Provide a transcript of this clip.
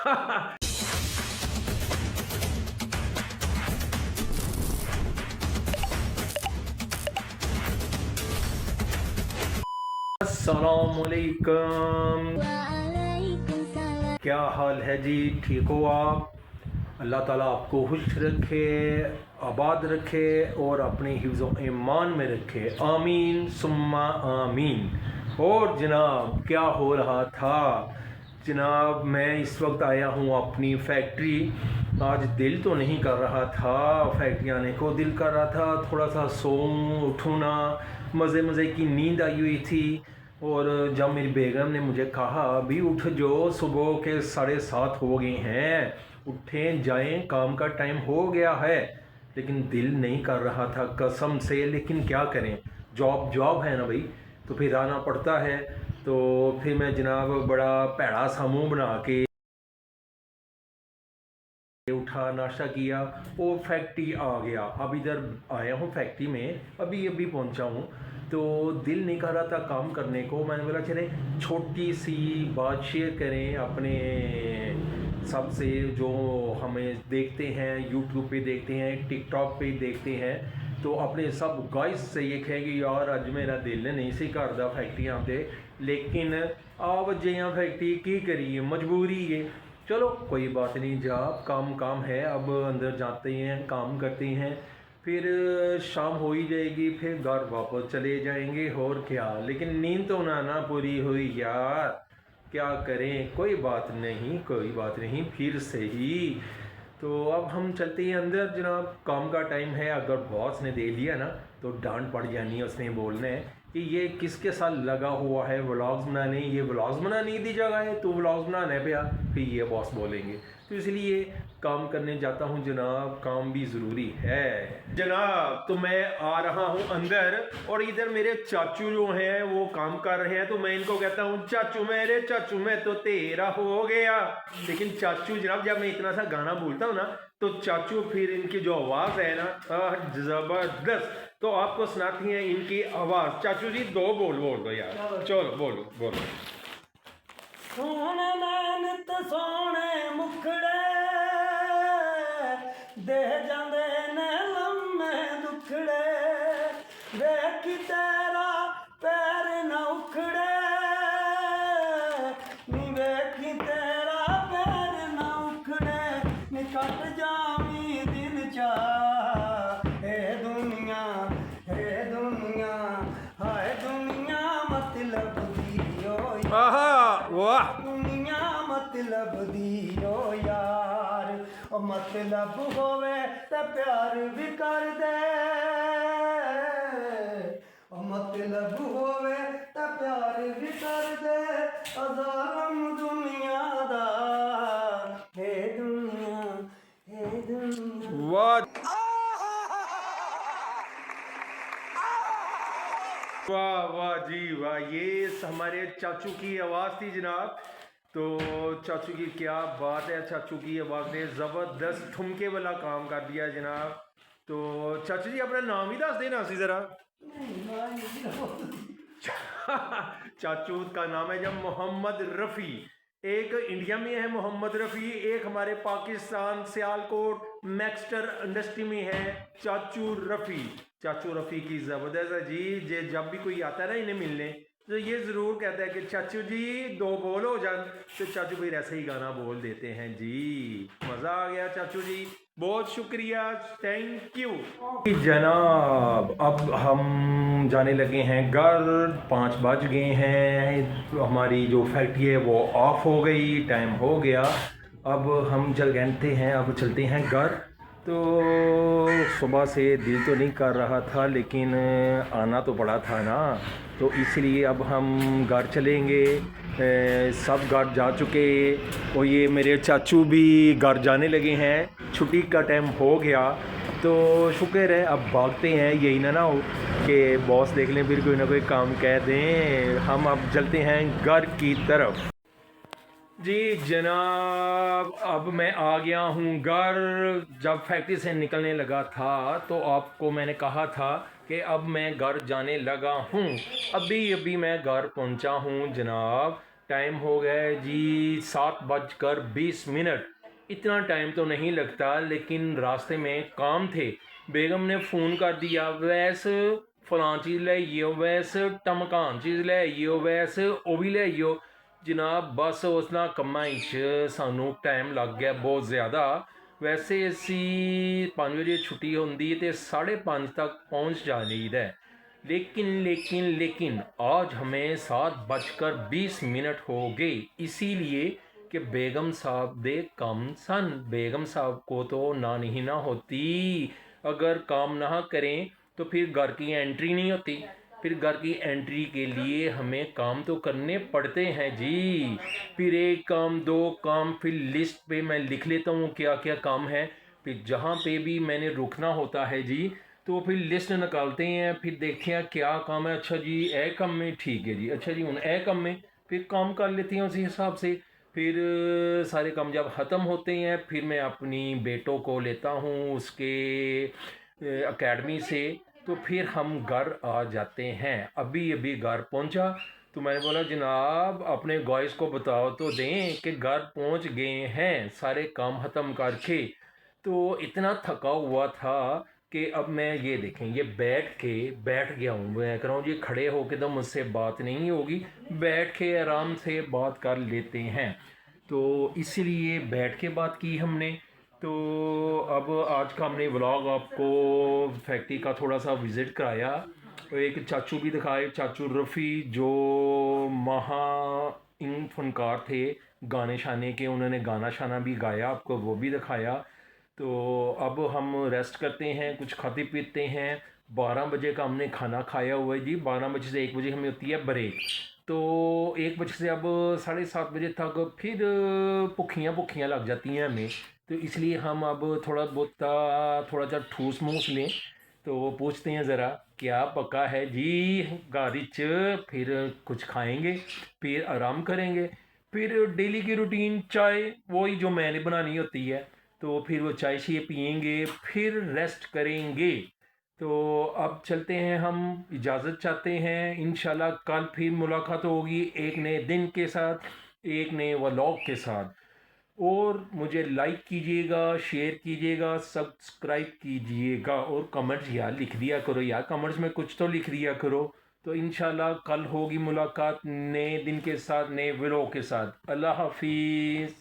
अस्सलामुअलैकुम। क्या हाल है जी? ठीक हो आप? अल्लाह ताला आपको खुश रखे, आबाद रखे और अपने हिफ्ज़ व ईमान में रखे। आमीन सुम्मा आमीन। और जनाब क्या हो रहा था? जनाब मैं इस वक्त आया हूँ अपनी फैक्ट्री। आज दिल तो नहीं कर रहा था फैक्ट्री आने को, दिल कर रहा था थोड़ा सा सोऊं, उठूँ ना। मज़े मज़े की नींद आई हुई थी और जब मेरी बेगम ने मुझे कहा अभी उठ जो, सुबह के 7:30 हो गए हैं, उठें जाएं, काम का टाइम हो गया है। लेकिन दिल नहीं कर रहा था कसम से। लेकिन क्या करें, जॉब जॉब है ना भाई, तो फिर आना पड़ता है। तो फिर मैं जनाब बड़ा भैड़ा सा मुँह बना के उठा, नाश्ता किया और फैक्ट्री आ गया। अब इधर आया हूँ फैक्ट्री में, अभी अभी पहुँचा हूँ। तो दिल नहीं कर रहा था काम करने को। मैंने बोला चले छोटी सी बात शेयर करें अपने सबसे, जो हमें देखते हैं यूट्यूब पे, देखते हैं टिकटॉक पे देखते हैं। तो अपने सब गाइस से ये कहेंगे यार अज मेरा दिल नहीं सी करदा फैक्ट्री आते, लेकिन आप जियां फैक्ट्री की करिए, मजबूरी है। चलो कोई बात नहीं, जा काम काम है। अब अंदर जाते हैं, काम करते हैं, फिर शाम हो ही जाएगी, फिर घर वापस चले जाएंगे और क्या। लेकिन नींद तो ना पूरी हुई यार, क्या करें। कोई बात नहीं, कोई बात नहीं, फिर से ही। तो अब हम चलते हैं अंदर जनाब, काम का टाइम है। अगर बॉस ने दे दिया ना तो डांट पड़ जानी है, उसने बोलना है कि ये किसके साथ लगा हुआ है व्लॉग्स बनाने, ये व्लॉग्स बनाने की जगह है, तो व्लॉग्स बनाने पे आ, फिर ये बॉस बोलेंगे। तो इसलिए काम करने जाता हूँ जनाब, काम भी ज़रूरी है जनाब। तो मैं आ रहा हूँ अंदर और इधर मेरे चाचू जो हैं वो काम कर रहे हैं। तो मैं इनको कहता हूँ चाचू, मेरे चाचू मैं तो तेरा हो गया। लेकिन चाचू जनाब जब मैं इतना सा गाना बोलता हूँ ना, तो चाचू फिर इनकी जो आवाज़ है ना, ज़बरदस्त। तो आपको सुनाती हैं इनकी आवाज़। चाचू जी दो बोल दो यार, चलो बोलो बोलो। सोने मेहनत सोने मुखड़े दे जांदे ने लम्मे दुखड़े, वेखी तेरा पैर न उखड़े, नी वेखी तेरा पैर न उखड़े, नी कट जावी दिन चा। हे दुनिया हाय दुनिया मतलब दी ओ आहा वाह, दुनिया मतलब दी ओ यार, ओ मतलब होवे ते प्यार भी कर दे, ओ मतलब होवे ते प्यार भी कर दे, ओ जालिम दुनिया दा। हे दुनिया वाह वाह वाह जी वाह। ये हमारे चाचू की आवाज़ थी जनाब। तो चाचू की क्या बात है, चाचू की आवाज़ ने ज़बरदस्त ठुमके वाला काम कर दिया जनाब। तो चाचू जी अपना नाम ही दस देना सी ज़रा। चाचू का नाम है जब मोहम्मद रफ़ी। एक इंडिया में है मोहम्मद रफ़ी, एक हमारे पाकिस्तान सियालकोट मैक्सटर इंडस्ट्री में है चाचू रफ़ी। चाचू रफ़ी की ज़बरदस्त है जी। जे जब भी कोई आता है ना इन्हें मिलने, तो ये ज़रूर कहता है कि चाचू जी दो बोल हो जान। तो चाचू फिर ऐसे ही गाना बोल देते हैं जी। मज़ा आ गया चाचू जी, बहुत शुक्रिया, थैंक यू जनाब। अब हम जाने लगे हैं घर, 5 बज गए हैं, हमारी जो फैक्ट्री है वो ऑफ हो गई, टाइम हो गया। अब हम चल कहते हैं, अब चलते हैं घर। तो सुबह से दिल तो नहीं कर रहा था, लेकिन आना तो पड़ा था ना, तो इसलिए अब हम घर चलेंगे। सब घर जा चुके और ये मेरे चाचू भी घर जाने लगे हैं, छुट्टी का टाइम हो गया। तो शुक्र है, अब भागते हैं, यही ना हो कि बॉस देख लें फिर कोई ना कोई काम कह दें। हम अब चलते हैं घर की तरफ जी जनाब। अब मैं आ गया हूँ घर। जब फैक्ट्री से निकलने लगा था तो आपको मैंने कहा था कि अब मैं घर जाने लगा हूँ। अभी अभी मैं घर पहुँचा हूँ जनाब। टाइम हो गया है जी 7:20। इतना टाइम तो नहीं लगता, लेकिन रास्ते में काम थे। बेगम ने फ़ोन कर दिया, वैस फलां चीज़ ले आइयो, वैस टमकान चीज़ ले आइयो, वैस ਉਹ भी ले आइयो। जनाब बस उस ना ਕੰਮਾਂ 'ਚ ਸਾਨੂੰ ਟਾਈਮ ਲੱਗ ਗਿਆ ਬਹੁਤ ਜ਼ਿਆਦਾ। ਵੈਸੇ ਅਸੀਂ 5 ਵਜੇ ਛੁੱਟੀ ਹੁੰਦੀ है तो 5:30 तक पहुंच जाईदा है। लेकिन आज हमें 7:20 हो गए, इसीलिए कि बेगम साहब दे काम सन। बेगम साहब को तो ना नहीं ना होती, अगर काम ना करें तो फिर घर की एंट्री नहीं होती। फिर घर की एंट्री के लिए हमें काम तो करने पड़ते हैं जी। फिर एक काम, दो काम, फिर लिस्ट पे मैं लिख लेता हूँ क्या क्या काम है। फिर जहाँ पे भी मैंने रुकना होता है जी, तो फिर लिस्ट निकालते हैं, फिर देखते हैं क्या काम है। अच्छा जी ए काम में ठीक है जी, अच्छा जी उन ए काम में फिर काम कर लेते हैं उसी हिसाब से। फिर सारे काम जब ख़त्म होते हैं, फिर मैं अपनी बेटों को लेता हूँ उसके एकेडमी से, तो फिर हम घर आ जाते हैं। अभी अभी घर पहुंचा तो मैंने बोला जनाब अपने गॉयस को बताओ तो दें कि घर पहुंच गए हैं सारे काम ख़त्म करके। तो इतना थका हुआ था कि अब मैं ये देखें, ये बैठ गया हूँ। मैं कह रहा हूँ जी खड़े होके तो मुझसे बात नहीं होगी, बैठ के आराम से बात कर लेते हैं। तो इसीलिए बैठ के बात की हमने। तो अब आज का हमने व्लॉग आपको फैक्ट्री का थोड़ा सा विज़िट कराया। तो एक चाचू भी दिखाए, चाचू रफ़ी जो महा इन फनकार थे गाने शाने के, उन्होंने गाना शाना भी गाया, आपको वो भी दिखाया। तो अब हम रेस्ट करते हैं, कुछ खाते पीते हैं। 12 बजे का हमने खाना खाया हुआ है जी। 12 बजे से 1 बजे हमें होती है ब्रेक। तो 1 बजे से अब 7:30 बजे तक फिर भुखियाँ लग जाती हैं हमें। तो इसलिए हम अब थोड़ा सा ठूस मूस लें। तो पूछते हैं ज़रा क्या पका है जी गाड़ी च, फिर कुछ खाएंगे, फिर आराम करेंगे। फिर डेली की रूटीन चाय वही जो मैंने बनानी होती है, तो फिर वो चाय शाय पियेंगे, फिर रेस्ट करेंगे। तो अब चलते हैं, हम इजाज़त चाहते हैं। इंशाल्लाह कल फिर मुलाकात होगी एक नए दिन के साथ, एक नए व्लॉग के साथ। और मुझे लाइक कीजिएगा, शेयर कीजिएगा, सब्सक्राइब कीजिएगा और कमेंट्स यार लिख दिया करो यार, कमेंट्स में कुछ तो लिख दिया करो। तो इंशाल्लाह कल होगी मुलाकात नए दिन के साथ, नए व्लॉग के साथ। अल्लाह हाफिज़।